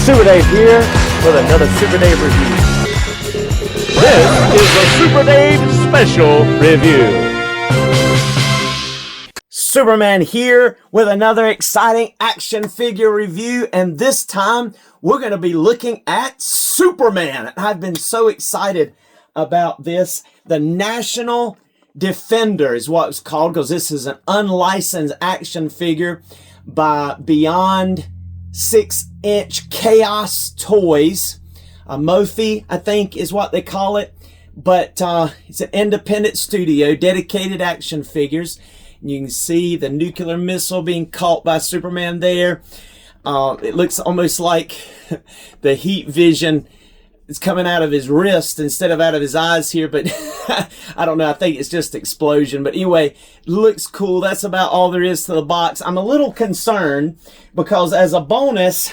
Super Dave here with another Super Dave review. This is the Super Dave Special Review. Superman here with another exciting action figure review, and this time we're going to be looking at Superman. I've been so excited about this. The National Defender is what it's called, because this is an unlicensed action figure by Beyond 6-inch Chaos Toys. A Mophie, I think, is what they call it. But it's an independent studio, dedicated action figures. You can see the nuclear missile being caught by Superman there. It looks almost like the heat vision is coming out of his wrist instead of out of his eyes here, but I don't know. I think it's just explosion. But anyway, looks cool. That's about all there is to the box. I'm a little concerned because as a bonus,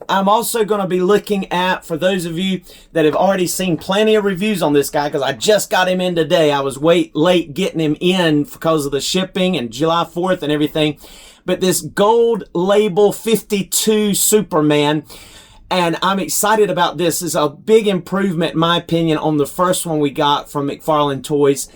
I'm also going to be looking at, for those of you that have already seen plenty of reviews on this guy, because I just got him in today. I was late getting him in because of the shipping and July 4th and everything. But this gold label 52 Superman, and I'm excited about this. It's a big improvement, in my opinion, on the first one we got from McFarlane Toys.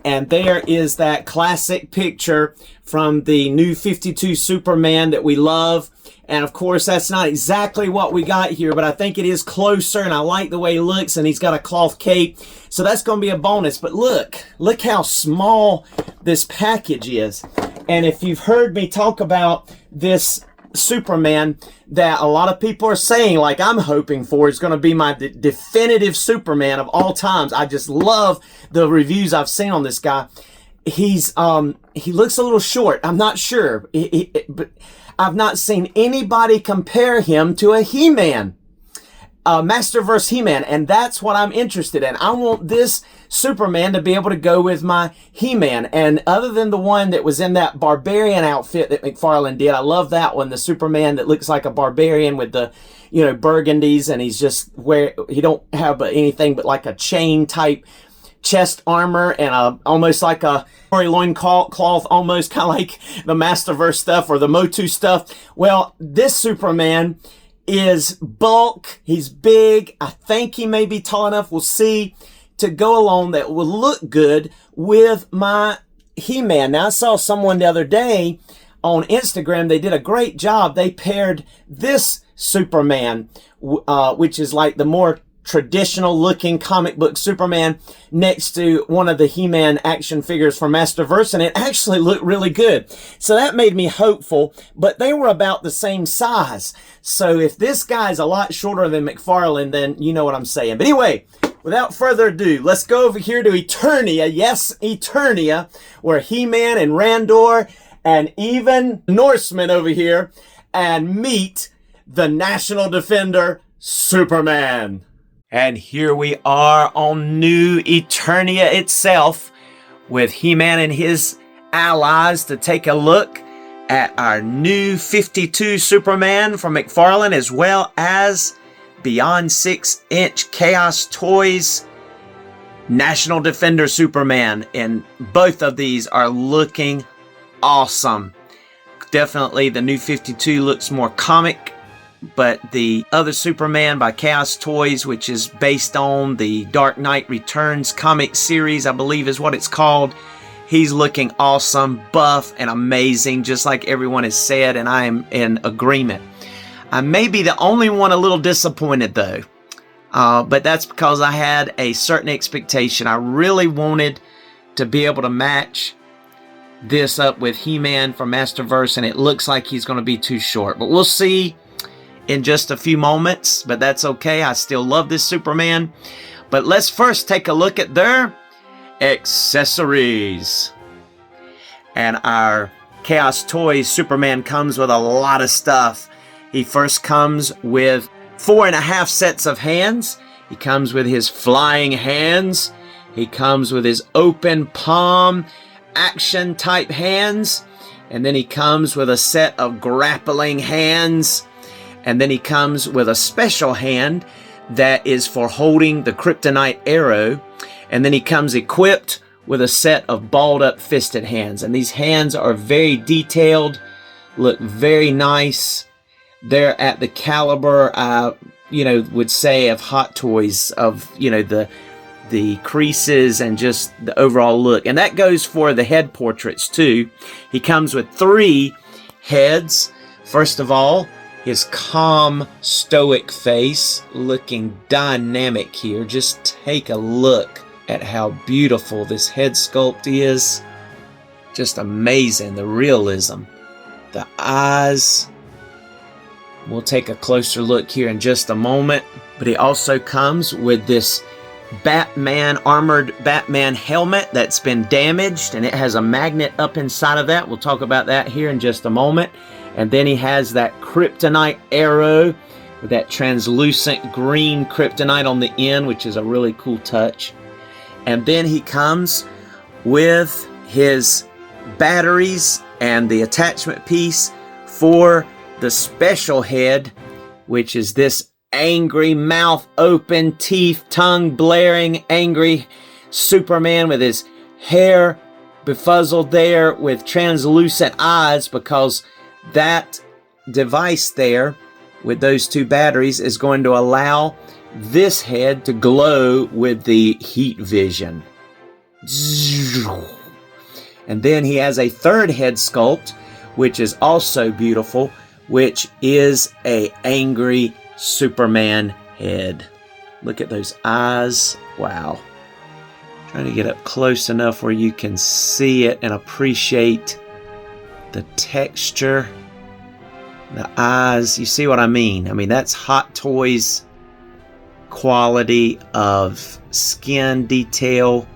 And there is that classic picture from the new 52 Superman that we love. And of course, that's not exactly what we got here, but I think it is closer, and I like the way he looks, and he's got a cloth cape. So that's going to be a bonus. But look how small this package is. And if you've heard me talk about this Superman that a lot of people are saying, like I'm hoping for, is going to be my definitive Superman of all times. I just love the reviews I've seen on this guy. He looks a little short. I'm not sure, but I've not seen anybody compare him to a He-Man, Masterverse He-Man, and that's what I'm interested in. I want this Superman to be able to go with my He-Man, and other than the one that was in that barbarian outfit that McFarlane did, I love that one, the Superman that looks like a barbarian with the, burgundies, and he's just he don't have anything but like a chain type chest armor and almost like a loin cloth, almost kind of like the Masterverse stuff or the Motu stuff. Well, this Superman is bulk. He's big. I think he may be tall enough, we'll see, to go along that will look good with my He-Man. Now, I saw someone the other day on Instagram. They did a great job. They paired this Superman, which is like the more traditional looking comic book Superman, next to one of the He-Man action figures from Masterverse, and it actually looked really good. So that made me hopeful, but they were about the same size. So if this guy's a lot shorter than McFarlane, then you know what I'm saying. But anyway, without further ado, let's go over here to Eternia. Yes, Eternia, where He-Man and Randor and even Norseman over here, and meet the National Defender, Superman. And here we are on new Eternia itself with He-Man and his allies to take a look at our new 52 Superman from McFarlane, as well as Beyond 6-inch Chaos Toys National Defender Superman. And both of these are looking awesome. Definitely the new 52 looks more comic, but the other Superman by Chaos Toys, which is based on the Dark Knight Returns comic series, I believe is what it's called, he's looking awesome, buff, and amazing, just like everyone has said, and I am in agreement. I may be the only one a little disappointed, though, but that's because I had a certain expectation. I really wanted to be able to match this up with He-Man from Masterverse, and it looks like he's going to be too short, but we'll see in just a few moments, but that's okay. I still love this Superman. But let's first take a look at their accessories. And our Chaos Toys Superman comes with a lot of stuff. He first comes with 4.5 sets of hands. He comes with his flying hands. He comes with his open palm action type hands. And then he comes with a set of grappling hands. And then he comes with a special hand that is for holding the kryptonite arrow. And then he comes equipped with a set of balled up fisted hands. And these hands are very detailed, look very nice. they're at the caliber, you know, would say of Hot Toys, of, you know, the creases and just the overall look. And that goes for the head portraits too. He comes with 3 heads. First of all, his calm, stoic face, looking dynamic here. Just take a look at how beautiful this head sculpt is. Just amazing, the realism. The eyes. We'll take a closer look here in just a moment. But he also comes with this armored Batman helmet that's been damaged, and it has a magnet up inside of that. We'll talk about that here in just a moment. And then he has that kryptonite arrow with that translucent green kryptonite on the end, which is a really cool touch. And then he comes with his batteries and the attachment piece for the special head, which is this angry, mouth open, teeth, tongue blaring, angry Superman with his hair befuzzled there with translucent eyes, because that device there with those 2 batteries is going to allow this head to glow with the heat vision. And then he has a 3rd head sculpt, which is also beautiful, which is a angry Superman head. Look at those eyes. Wow. Trying to get up close enough where you can see it and appreciate the texture, the eyes. You see what I mean? I mean, that's Hot Toys quality of skin detail.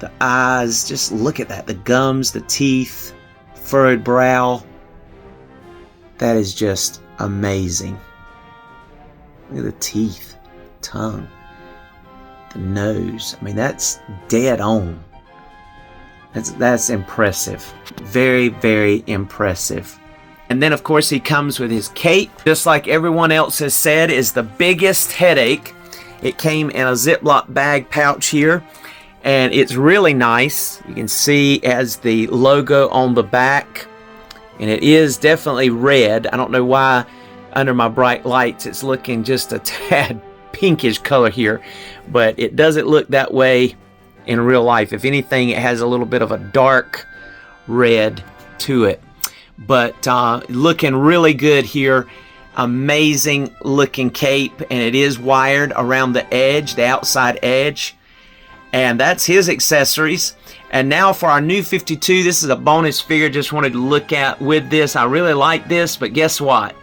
The eyes, just look at that. The gums, the teeth, furrowed brow. That is just amazing. Look at the teeth, tongue, the nose. I mean, that's dead on. That's impressive. Very, very impressive. And then, of course, he comes with his cape. Just like everyone else has said, is the biggest headache. It came in a Ziploc bag pouch here, and it's really nice. You can see it has the logo on the back, and it is definitely red. I don't know why under my bright lights it's looking just a tad pinkish color here, but it doesn't look that way in real life. If anything, it has a little bit of a dark red to it. But looking really good here. Amazing looking cape, and it is wired around the edge, the outside edge. And that's his accessories. And now for our new 52, this is a bonus figure. Just wanted to look at with this. I really like this, but guess what?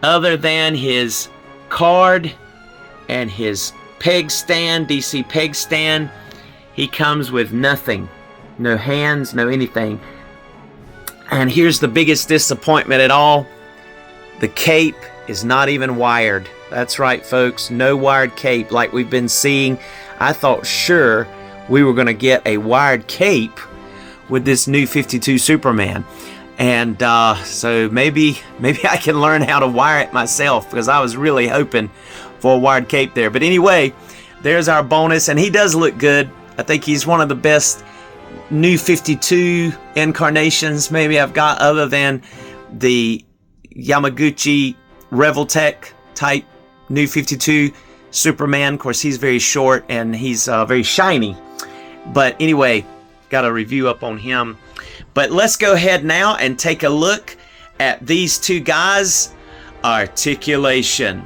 Other than his card and his peg stand, DC peg stand, he comes with nothing. No hands, no anything. And here's the biggest disappointment at all. The cape is not even wired. That's right, folks. No wired cape like we've been seeing. I thought sure we were going to get a wired cape with this new 52 Superman. And so maybe I can learn how to wire it myself, because I was really hoping for a wired cape there. But anyway, there's our bonus, and he does look good. I think he's one of the best new 52 incarnations maybe I've got, other than the Yamaguchi Revoltech type new 52 Superman. Of course, he's very short and he's very shiny. But anyway, got a review up on him. But let's go ahead now and take a look at these 2 guys. Articulation.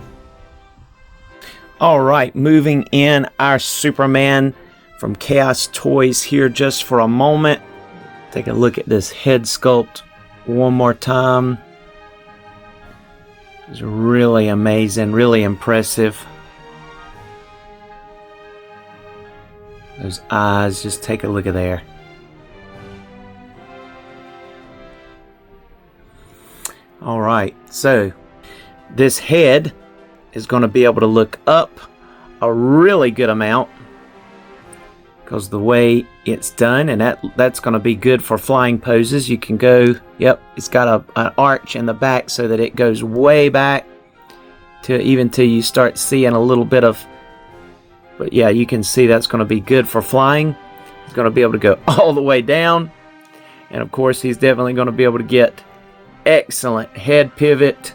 All right, moving in our Superman from Chaos Toys here just for a moment. Take a look at this head sculpt one more time. It's really amazing, really impressive. Those eyes, just take a look at there. All right, so this head is going to be able to look up a really good amount, because the way it's done, and that's going to be good for flying poses. You can go, yep, it's got an arch in the back so that it goes way back to even till you start seeing a little bit of, but yeah, you can see that's going to be good for flying. It's going to be able to go all the way down, and of course he's definitely going to be able to get excellent head pivot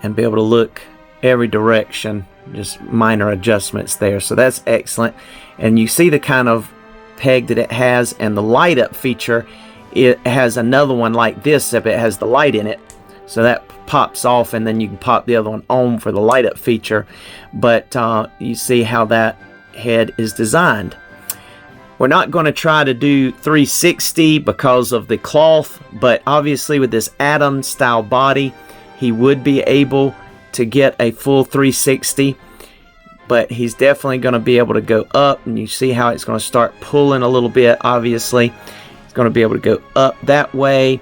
and be able to look every direction, just minor adjustments there. So that's excellent. And you see the kind of peg that it has, and the light up feature, it has another one like this, except it has the light in it. So that pops off, and then you can pop the other one on for the light up feature. But you see how that head is designed. We're not going to try to do 360 because of the cloth, but obviously with this Atom style body, he would be able to get a full 360, but he's definitely going to be able to go up, and you see how it's going to start pulling a little bit. Obviously it's going to be able to go up that way,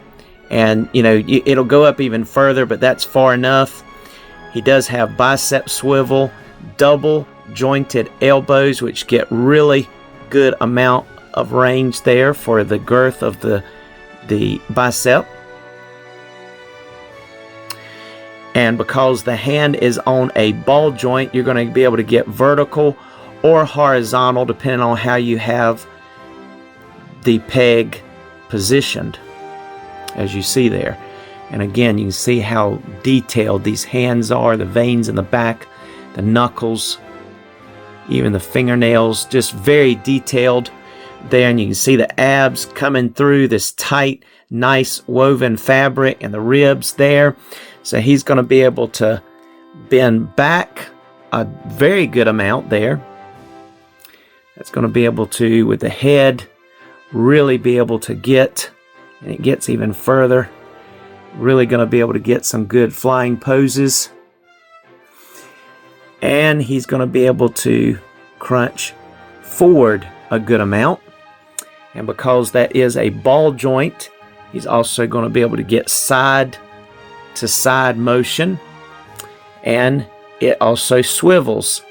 and you know, it'll go up even further, but that's far enough. He does have bicep swivel, double jointed elbows, which get really good amount of range there for the girth of the bicep. And because the hand is on a ball joint, you're going to be able to get vertical or horizontal depending on how you have the peg positioned, as you see there. And again, you can see how detailed these hands are, the veins in the back, the knuckles, even the fingernails, just very detailed there. And you can see the abs coming through this tight, nice woven fabric, and the ribs there. So he's going to be able to bend back a very good amount there. That's going to be able to, with the head, really be able to get, and it gets even further, really going to be able to get some good flying poses. And he's going to be able to crunch forward a good amount. And because that is a ball joint, he's also going to be able to get side to side motion, and it also swivels.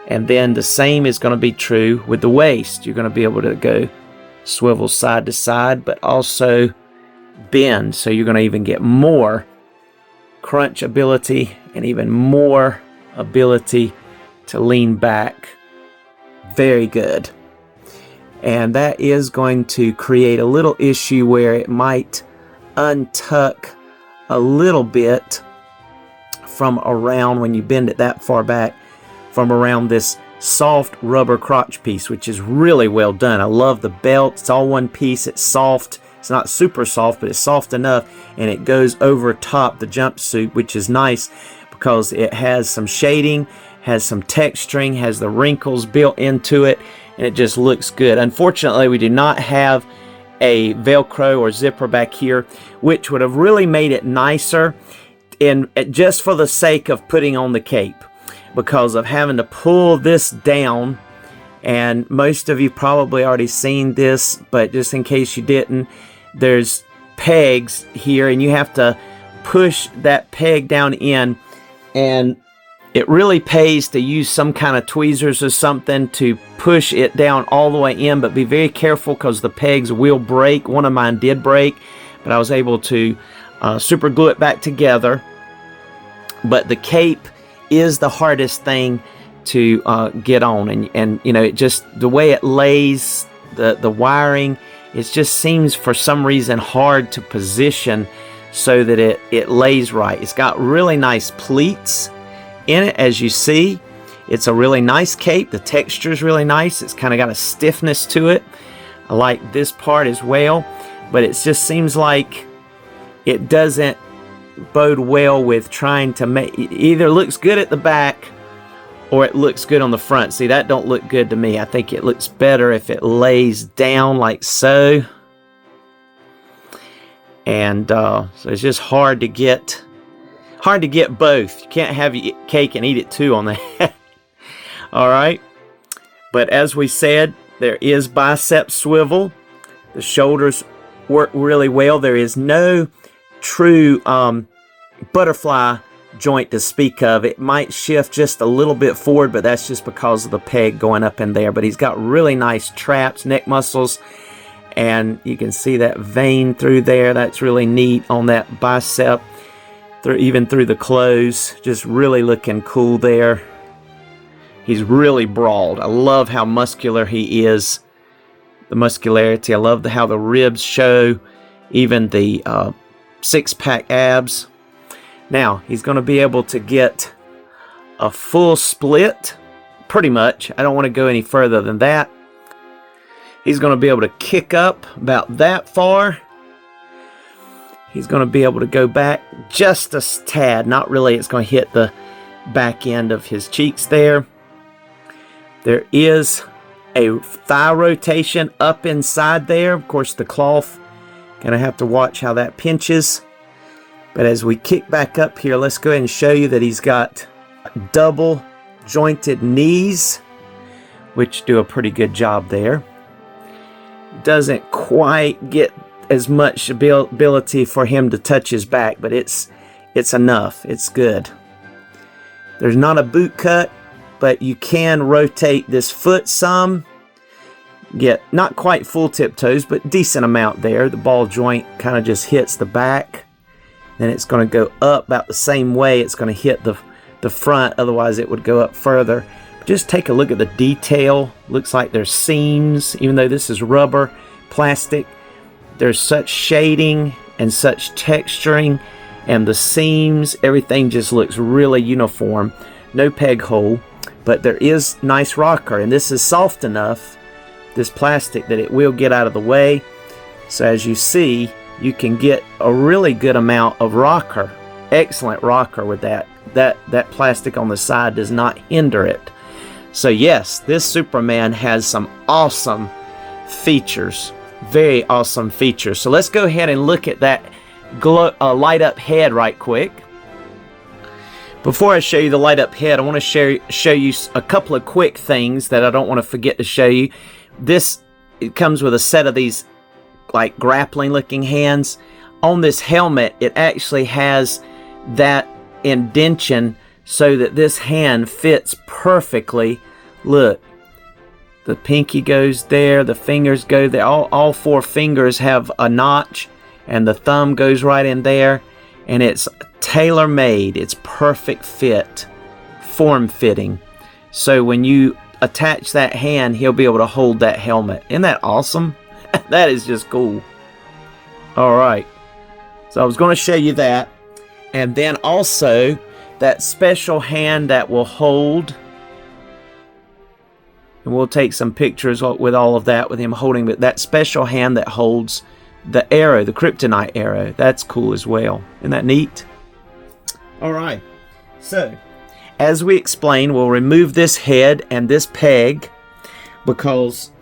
And then the same is going to be true with the waist. You're going to be able to go swivel side to side, but also bend. So you're going to even get more crunch ability and even more ability to lean back. Very good. And that is going to create a little issue where it might untuck a little bit from around, when you bend it that far back, from around this soft rubber crotch piece, which is really well done. I love the belt. It's all one piece. It's soft. It's not super soft, but it's soft enough, and it goes over top the jumpsuit, which is nice because it has some shading, has some texturing, has the wrinkles built into it, and it just looks good. Unfortunately, we do not have a Velcro or zipper back here, which would have really made it nicer, and just for the sake of putting on the cape, because of having to pull this down. And most of you probably already seen this, but just in case you didn't, there's pegs here, and you have to push that peg down in, and it really pays to use some kind of tweezers or something to push it down all the way in, but be very careful because the pegs will break. One of mine did break, but I was able to super glue it back together. But the cape is the hardest thing to get on, and you know, it just, the way it lays, the wiring, it just seems for some reason hard to position so that it lays right. It's got really nice pleats in it, as you see. It's a really nice cape. The texture is really nice. It's kind of got a stiffness to it. I like this part as well, but it just seems like it doesn't bode well with trying to make it. Either looks good at the back or it looks good on the front. See, that don't look good to me. I think it looks better if it lays down like so. And so it's just hard to get both. You can't have your cake and eat it too on that. All right. But as we said, there is bicep swivel. The shoulders work really well. There is no true butterfly joint to speak of. It might shift just a little bit forward, but that's just because of the peg going up in there. But he's got really nice traps, neck muscles, and you can see that vein through there. That's really neat on that bicep, even through the clothes. Just really looking cool there. He's really broad. I love how muscular he is. The muscularity. I love how the ribs show even the six-pack abs. Now, he's going to be able to get a full split, pretty much. I don't want to go any further than that. He's going to be able to kick up about that far. He's going to be able to go back just a tad. Not really. It's going to hit the back end of his cheeks there. There is a thigh rotation up inside there. Of course, the cloth, gonna have to watch how that pinches. But as we kick back up here, let's go ahead and show you that he's got double jointed knees, which do a pretty good job there. Doesn't quite get as much ability for him to touch his back, but it's enough. It's good. There's not a boot cut, but you can rotate this foot some. Get not quite full tiptoes, but decent amount there. The ball joint kind of just hits the back. Then it's going to go up about the same way it's going to hit the front. Otherwise, it would go up further. Just take a look at the detail. Looks like there's seams, even though this is rubber, plastic. There's such shading and such texturing, and the seams, everything just looks really uniform. No peg hole, but there is nice rocker, and this is soft enough, this plastic, that it will get out of the way. So as you see, you can get a really good amount of rocker, excellent rocker with that. That plastic on the side does not hinder it. So yes, this Superman has some awesome features, very awesome features. So let's go ahead and look at that light up head right quick. Before I show you the light up head, I want to show you a couple of quick things that I don't want to forget to show you. It comes with a set of these like grappling looking hands. On this helmet, it actually has that indentation so that this hand fits perfectly. Look, the pinky goes there, the fingers go there. All four fingers have a notch, and the thumb goes right in there, and it's tailor-made. It's perfect fit, form-fitting. So when you attach that hand, he'll be able to hold that helmet. Isn't that awesome? That is just cool. All right. So I was going to show you that. And then also that special hand that will hold. And we'll take some pictures with all of that, with him holding it. That special hand that holds the arrow, the kryptonite arrow. That's cool as well. Isn't that neat? All right. So, as we explained, we'll remove this head and this peg, because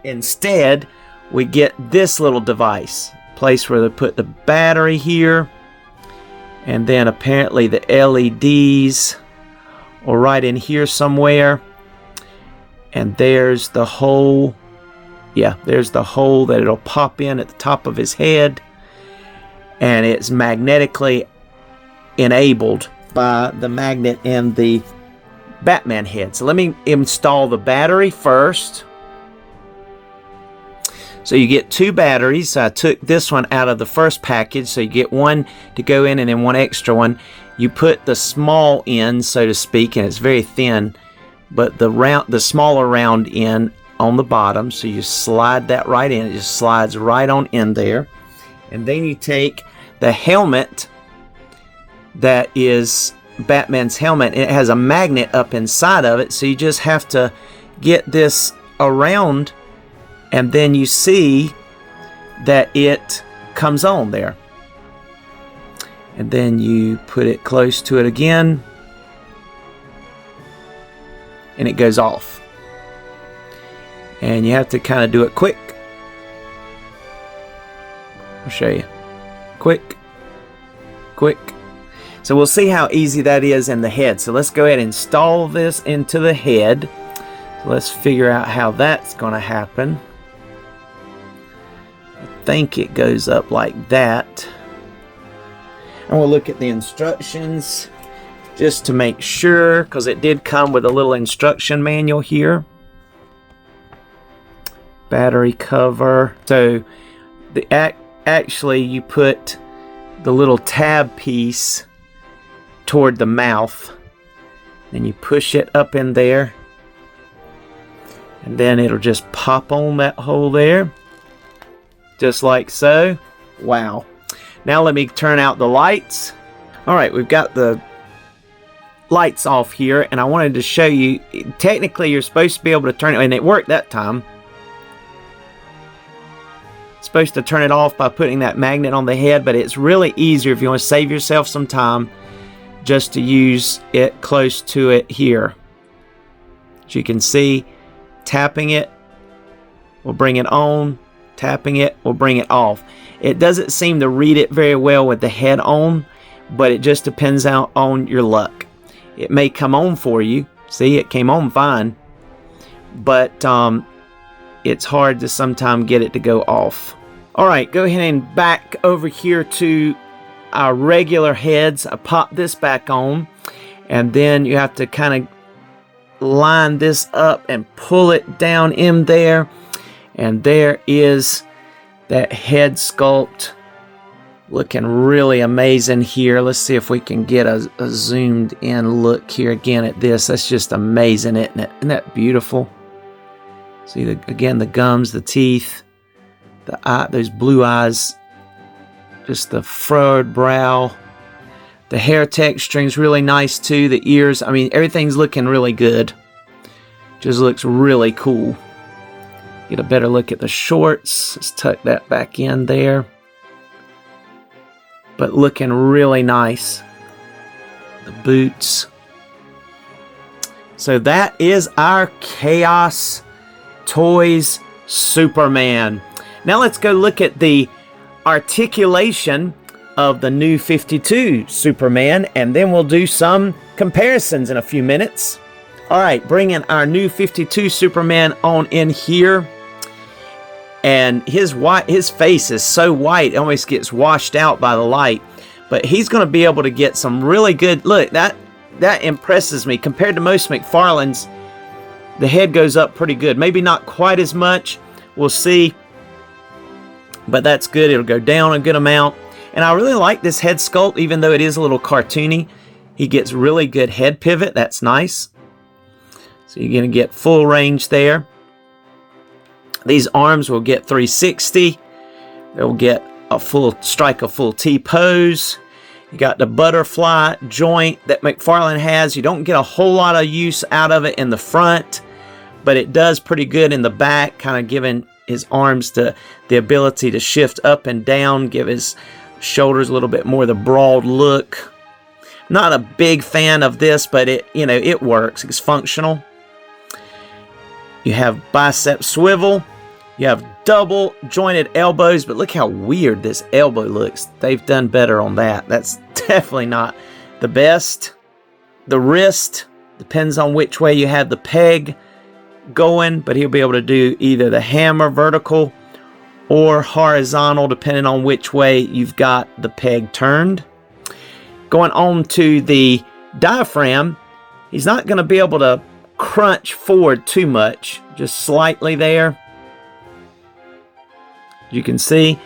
instead we get this little device, place where they put the battery here, and then apparently the LEDs are right in here somewhere. And there's the hole. Yeah, there's the hole that it'll pop in at the top of his head, and it's magnetically enabled by the magnet in the Batman head. So let me install the battery first. So you get two batteries. So I took this one out of the first package, so you get one to go in and then one extra one. You put the small end, so to speak, and it's very thin, but the smaller round end on the bottom. So you slide that right in. It just slides right on in there. And then you take the helmet that is Batman's helmet, and it has a magnet up inside of it. So you just have to get this around, and then you see that it comes on there. And then you put it close to it again, and it goes off. And you have to kind of do it quick. I'll show you. Quick. Quick. So we'll see how easy that is in the head. So let's go ahead and install this into the head. So let's figure out how that's going to happen. I think it goes up like that. And we'll look at the instructions just to make sure, because it did come with a little instruction manual here. Battery cover. So actually you put the little tab piece toward the mouth, and you push it up in there, and then it'll just pop on that hole there, just like so. Wow. Now let me turn out the lights. All right, we've got the lights off here, and I wanted to show you, technically you're supposed to be able to turn it, and it worked that time. Supposed to turn it off by putting that magnet on the head, but it's really easier if you want to save yourself some time just to use it close to it here. As you can see, tapping it will bring it on, tapping it will bring it off. It doesn't seem to read it very well with the head on, but it just depends on your luck. It may come on for you. See, it came on fine, but it's hard to sometimes get it to go off. All right, go ahead and back over here to our regular heads. I pop this back on, and then you have to kind of line this up and pull it down in there, and there is that head sculpt looking really amazing here. Let's see if we can get a zoomed in look here again at this. That's just amazing, isn't it? Isn't that beautiful? See, again, the gums, the teeth, the eye, those blue eyes, just the furrowed brow. The hair texturing is really nice too. The ears, I mean, everything's looking really good. Just looks really cool. Get a better look at the shorts. Let's tuck that back in there. But looking really nice. The boots. So that is our Chaos Toys Superman. Now let's go look at the articulation of the new 52 Superman, and then we'll do some comparisons in a few minutes. All right, bringing our new 52 Superman on in here. And his face is so white, it almost gets washed out by the light. But he's going to be able to get some really good, look, that impresses me. Compared to most McFarlane's, the head goes up pretty good. Maybe not quite as much, we'll see. But that's good, it'll go down a good amount. And I really like this head sculpt, even though it is a little cartoony. He gets really good head pivot, that's nice. So you're going to get full range there. These arms will get 360. They'll get a full T pose. You got the butterfly joint that McFarlane has. You don't get a whole lot of use out of it in the front, but it does pretty good in the back, kind of giving his arms the ability to shift up and down, give his shoulders a little bit more the broad look. Not a big fan of this, but it works. It's functional. You have bicep swivel. You have double jointed elbows, but look how weird this elbow looks. They've done better on that. That's definitely not the best. The wrist depends on which way you have the peg going, but he'll be able to do either the hammer vertical or horizontal, depending on which way you've got the peg turned. Going on to the diaphragm, he's not going to be able to crunch forward too much, just slightly there, you can see,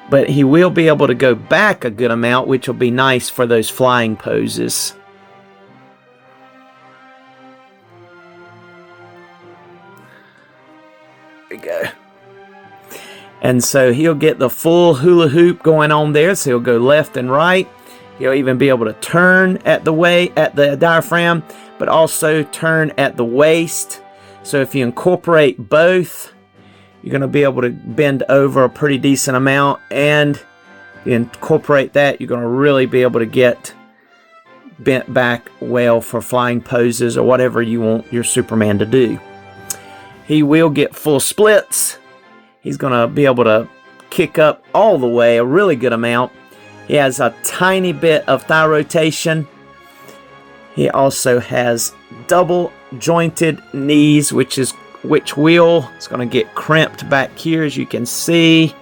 but he will be able to go back a good amount, which will be nice for those flying poses. There we go. And so he'll get the full hula hoop going on there, so he'll go left and right. He'll even be able to turn at the diaphragm, but also turn at the waist. So if you incorporate both, you're going to be able to bend over a pretty decent amount, and if you incorporate that, you're going to really be able to get bent back well for flying poses or whatever you want your Superman to do. He will get full splits. He's going to be able to kick up all the way a really good amount. He has a tiny bit of thigh rotation. He also has double jointed knees, it's going to get crimped back here. As you can see,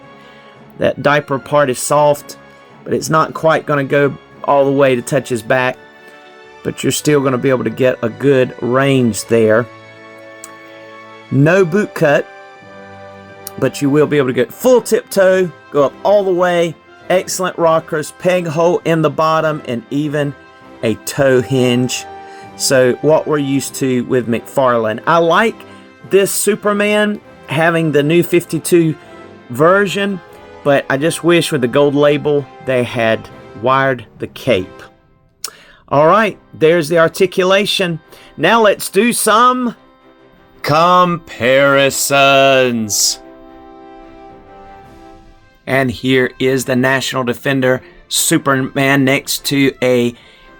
that diaper part is soft, but it's not quite going to go all the way to touch his back, but you're still going to be able to get a good range there. No boot cut, but you will be able to get full tiptoe, go up all the way, excellent rockers, peg hole in the bottom, and even a toe hinge. So what we're used to with McFarlane. I like this Superman having the new 52 version, but I just wish with the gold label they had wired the cape. All right, there's the articulation. Now let's do some comparisons. And here is the National Defender Superman next to a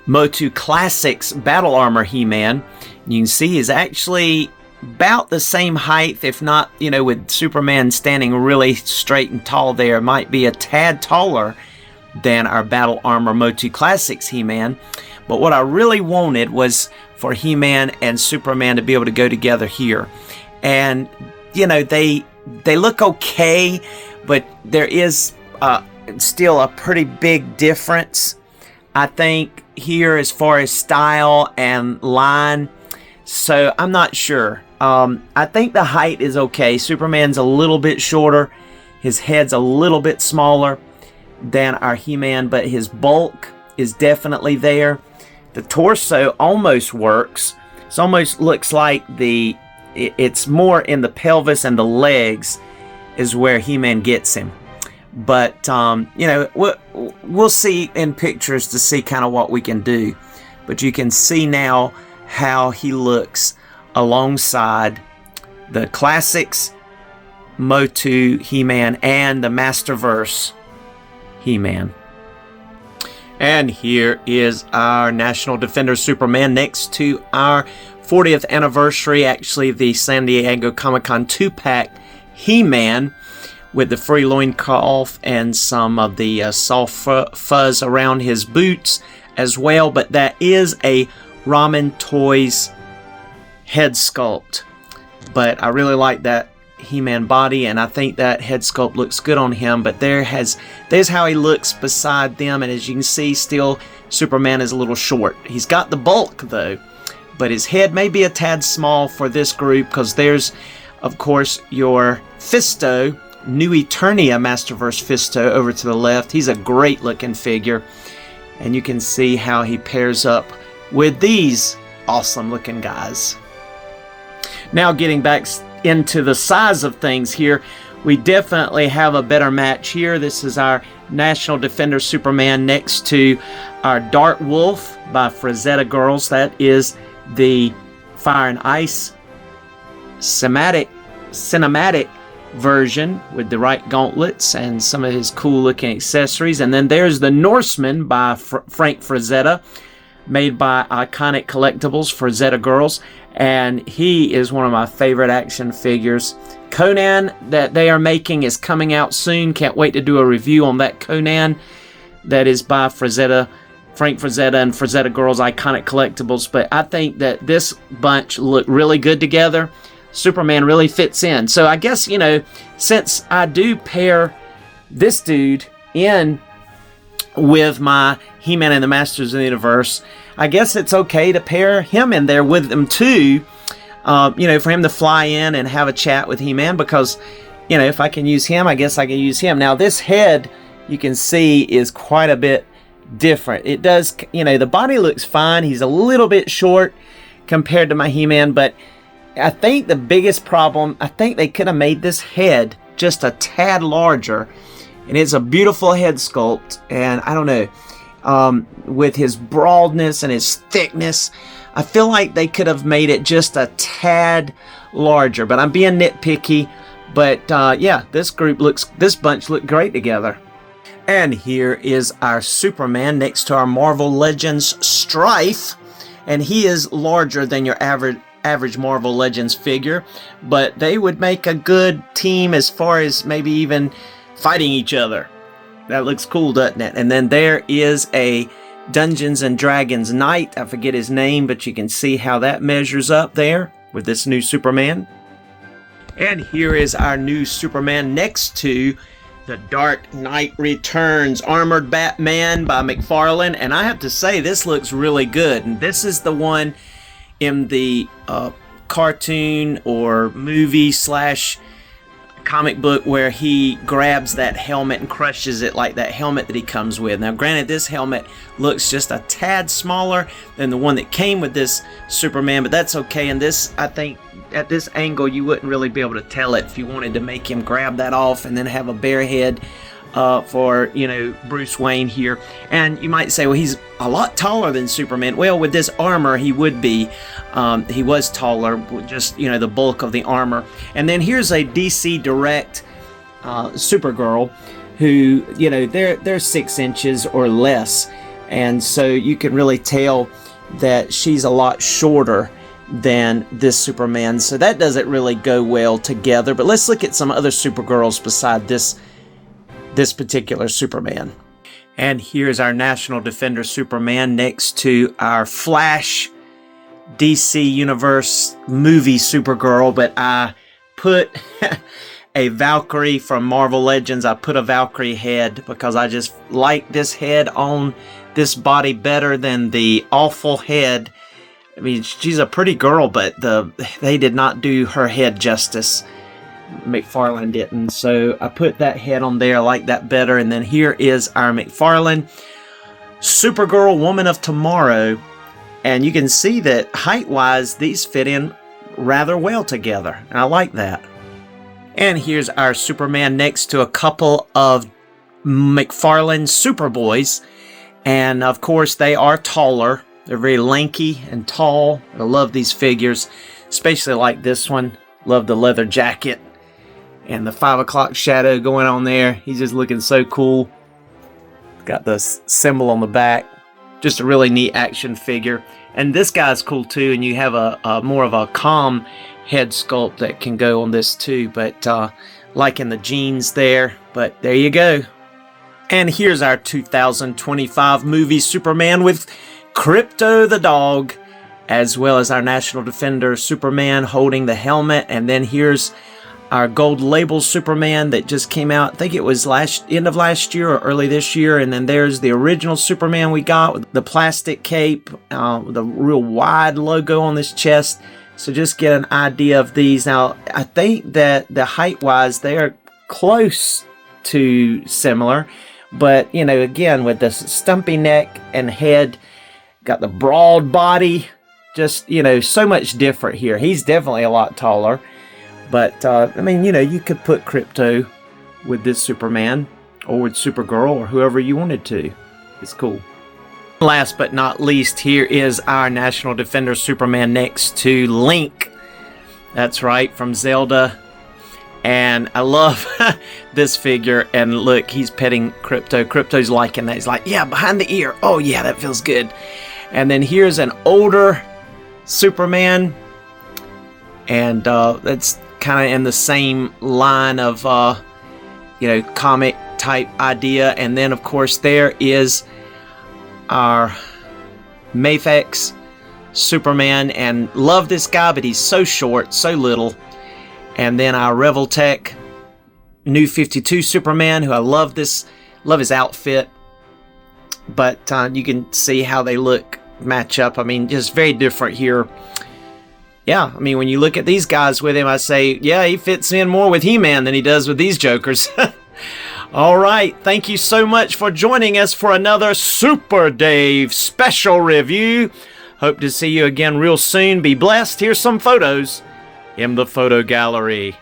Motu Classics Battle Armor He-Man. You can see he's actually about the same height, if not, with Superman standing really straight and tall there, might be a tad taller than our Battle Armor Motu Classics He-Man. But what I really wanted was for He-Man and Superman to be able to go together here. And, they look okay, but there is still a pretty big difference, I think, here as far as style and line. So I'm not sure. I think the height is okay. Superman's a little bit shorter. His head's a little bit smaller than our He-Man, but his bulk is definitely there. The torso almost works. It almost looks like it's more in the pelvis and the legs is where He-Man gets him. But, we'll see in pictures to see kind of what we can do. But you can see now how he looks alongside the Classics Motu He-Man and the Masterverse He-Man. And here is our National Defender Superman next to our 40th anniversary, actually the San Diego Comic-Con 2-pack He-Man with the free loincloth and some of the soft fuzz around his boots as well. But that is a McFarlane Toys head sculpt. But I really like that He-Man body, and I think that head sculpt looks good on him. But there's how he looks beside them, and as you can see, still Superman is a little short. He's got the bulk though, but his head may be a tad small for this group, because there's, of course, your Fisto, New Eternia Masterverse Fisto over to the left. He's a great looking figure, and you can see how he pairs up with these awesome looking guys. Now getting back into the size of things here, we definitely have a better match here. This is our National Defender Superman next to our Dark Wolf by Frazetta Girls. That is the Fire and Ice cinematic version with the right gauntlets and some of his cool looking accessories. And then there's the Norseman by Frank Frazetta, made by Iconic Collectibles, Frazetta Girls, and he is one of my favorite action figures. Conan that they are making is coming out soon. Can't wait to do a review on that Conan. That is by Frazetta, Frank Frazetta and Frazetta Girls Iconic Collectibles. But I think that this bunch look really good together. Superman really fits in. So I guess, since I do pair this dude in with my He-Man and the Masters of the Universe, I guess it's okay to pair him in there with them too. For him to fly in and have a chat with He-Man, because, if I can use him, I guess I can use him. Now this head, you can see, is quite a bit different. It does, the body looks fine. He's a little bit short compared to my He-Man, but I think the biggest problem, I think they could have made this head just a tad larger. And it's a beautiful head sculpt, and I don't know, with his broadness and his thickness, I feel like they could have made it just a tad larger. But I'm being nitpicky. But yeah, this bunch look great together. And here is our Superman next to our Marvel Legends Strife, and he is larger than your average Marvel Legends figure, but they would make a good team as far as maybe even fighting each other. That looks cool, doesn't it? And then there is a Dungeons and Dragons Knight. I forget his name, but you can see how that measures up there with this new Superman. And here is our new Superman next to the Dark Knight Returns Armored Batman by McFarlane. And I have to say, this looks really good. And this is the one in the cartoon or movie / comic book where he grabs that helmet and crushes it, like that helmet that he comes with. Now granted, this helmet looks just a tad smaller than the one that came with this Superman, but that's okay. And this, I think at this angle you wouldn't really be able to tell it if you wanted to make him grab that off and then have a bare head. for, you know, Bruce Wayne here. And you might say, well, he's a lot taller than Superman. Well, with this armor, he would be. He was taller, just, you know, the bulk of the armor. And then here's a DC Direct Supergirl who, you know, they're 6 inches or less. And so you can really tell that she's a lot shorter than this Superman. So that doesn't really go well together. But let's look at some other Supergirls beside this particular Superman. And here's our National Defender Superman next to our Flash DC Universe movie Supergirl. But I put a Valkyrie from Marvel Legends. I put a Valkyrie head because I just like this head on this body better than the awful head. I mean, she's a pretty girl, but they did not do her head justice. McFarlane didn't. So I put that head on there. I like that better. And then here is our McFarlane Supergirl Woman of Tomorrow. And you can see that height-wise, these fit in rather well together. And I like that. And here's our Superman next to a couple of McFarlane Superboys. And of course, they are taller. They're very lanky and tall. I love these figures, especially like this one. Love the leather jacket and the 5 o'clock shadow going on there. He's just looking so cool. Got the symbol on the back. Just a really neat action figure. And this guy's cool too. And you have a more of a calm head sculpt that can go on this too. But liking the jeans there. But there you go. And here's our 2025 movie Superman with Krypto the dog, as well as our National Defender Superman holding the helmet. And then here's our gold label Superman that just came out. I think it was end of last year or early this year. And then there's the original Superman we got with the plastic cape, with a real wide logo on this chest. So just get an idea of these. Now, I think that the height-wise, they are close to similar. But, you know, again, with this stumpy neck and head, got the broad body, just, you know, so much different here. He's definitely a lot taller. But, I mean, you know, you could put Krypto with this Superman or with Supergirl or whoever you wanted to. It's cool. Last but not least, here is our National Defender Superman next to Link. That's right, from Zelda. And I love this figure. And look, he's petting Krypto. Krypto's liking that. He's like, yeah, behind the ear. Oh, yeah, that feels good. And then here's an older Superman. And that's kind of in the same line of, you know, comic type idea. And then, of course, there is our Mafex Superman. And love this guy, but he's so short, so little. And then our Revoltech New 52 Superman, who I love his outfit. But you can see how they match up. I mean, just very different here. Yeah, I mean, when you look at these guys with him, I say, yeah, he fits in more with He-Man than he does with these jokers. All right, thank you so much for joining us for another Super Dave special review. Hope to see you again real soon. Be blessed. Here's some photos in the photo gallery.